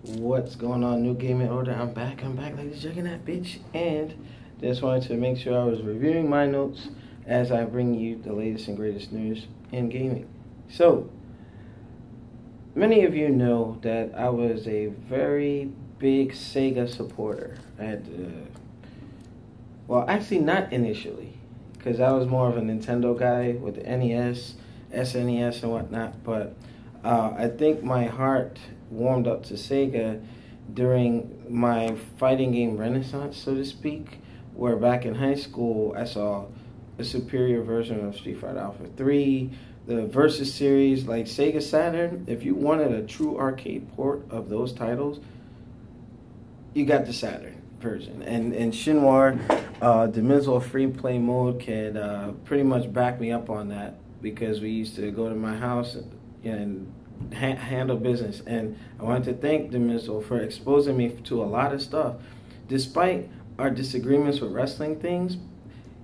What's going on, New Gaming Order? I'm back, ladies, checking that bitch. And just wanted to make sure I was reviewing my notes as I bring you the latest and greatest news in gaming. So, many of you know that I was a very big Sega supporter. I had well, actually not initially, because I was more of a Nintendo guy with the NES, SNES and whatnot, but I think my heart warmed up to Sega during my fighting game renaissance, so to speak, where back in high school I saw a superior version of Street Fighter Alpha 3, the Versus series, like Sega Saturn. If you wanted a true arcade port of those titles, you got the Saturn version. And Shinwar, the Mizzle free play mode, could pretty much back me up on that, because we used to go to my house and handle business. And I wanted to thank Demizzle for exposing me to a lot of stuff. Despite our disagreements with wrestling things,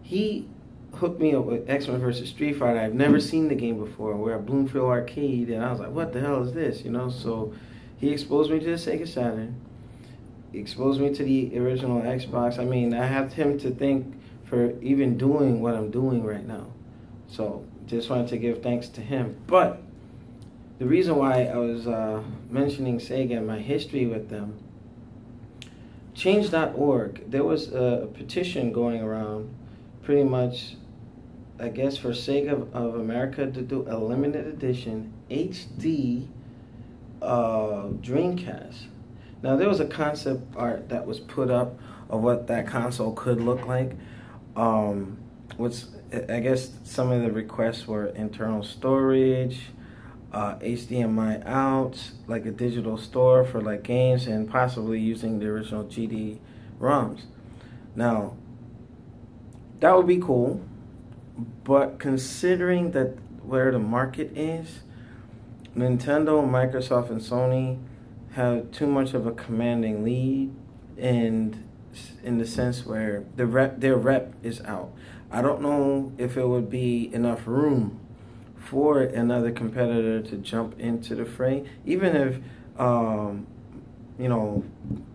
he hooked me up with X-Men vs. Street Fighter. I've never seen the game before. We're at Bloomfield Arcade, and I was like, what the hell is this? You know, so he exposed me to the Sega Saturn. He exposed me to the original Xbox. I mean, I have him to thank for even doing what I'm doing right now. So just wanted to give thanks to him. But the reason why I was mentioning Sega and my history with them, Change.org, there was a petition going around pretty much, I guess, for Sega of America to do a limited edition HD Dreamcast. Now, there was a concept art that was put up of what that console could look like. I guess some of the requests were internal storage, HDMI out, like a digital store for like games, and possibly using the original GD-Roms. Now, that would be cool, but considering that where the market is, Nintendo, Microsoft, and Sony have too much of a commanding lead, and in the sense where their rep is out. I don't know if it would be enough room for another competitor to jump into the fray, even if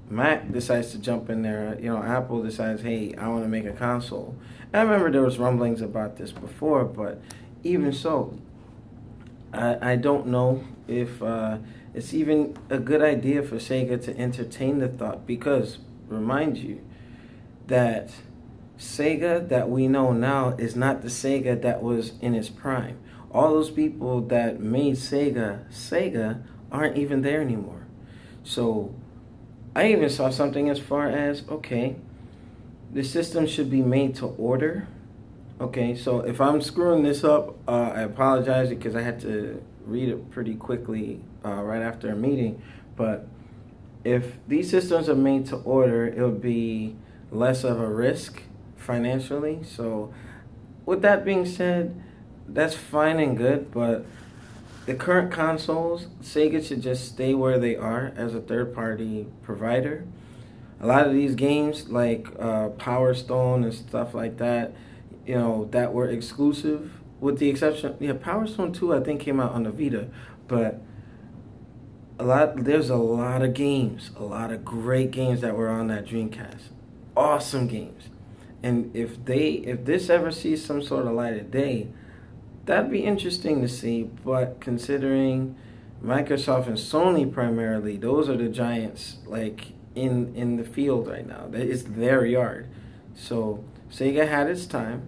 Mac decides to jump in there. Apple decides, hey, I want to make a console. And I remember there was rumblings about this before, but even so, I don't know if it's even a good idea for Sega to entertain the thought, because remind you that Sega that we know now is not the Sega that was in its prime. All those people that made Sega aren't even there anymore. So I even saw something as far as, okay, the system should be made to order. Okay, so if I'm screwing this up, I apologize, because I had to read it pretty quickly right after a meeting. But if these systems are made to order, it would be less of a risk financially. So with that being said, that's fine and good, but the current consoles, Sega should just stay where they are as a third-party provider. A lot of these games, like Power Stone and stuff like that, that were exclusive, with the exception, Power Stone 2, I think, came out on the Vita, but there's a lot of games, a lot of great games that were on that Dreamcast. Awesome games. And if this ever sees some sort of light of day, that'd be interesting to see. But considering Microsoft and Sony primarily, those are the giants like in the field right now. That is their yard. So Sega had its time.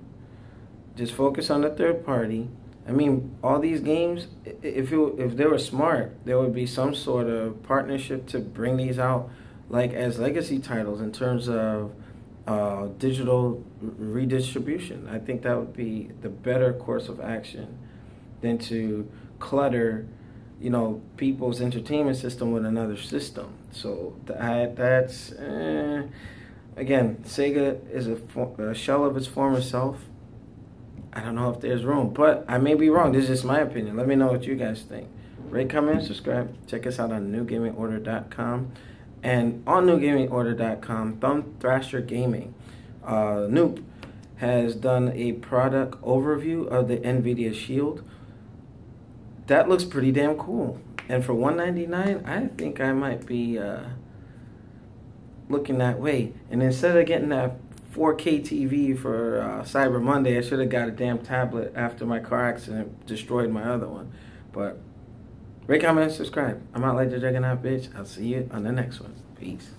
Just focus on the third party. I mean, all these games, if they were smart, there would be some sort of partnership to bring these out like as legacy titles in terms of digital redistribution. I think that would be the better course of action than to clutter, people's entertainment system with another system. So that's again, Sega is a shell of its former self. I don't know if there's room, but I may be wrong. This is just my opinion. Let me know what you guys think. Rate, comment, subscribe. Check us out on newgamingorder.com. And on newgamingorder.com, Thumb Thrasher Gaming, Noop, has done a product overview of the NVIDIA Shield. That looks pretty damn cool. And for $199, I think I might be looking that way. And instead of getting that 4K TV for Cyber Monday, I should have got a damn tablet after my car accident destroyed my other one. But rate, comment, and subscribe. I'm out like the Juggernaut, bitch. I'll see you on the next one. Peace.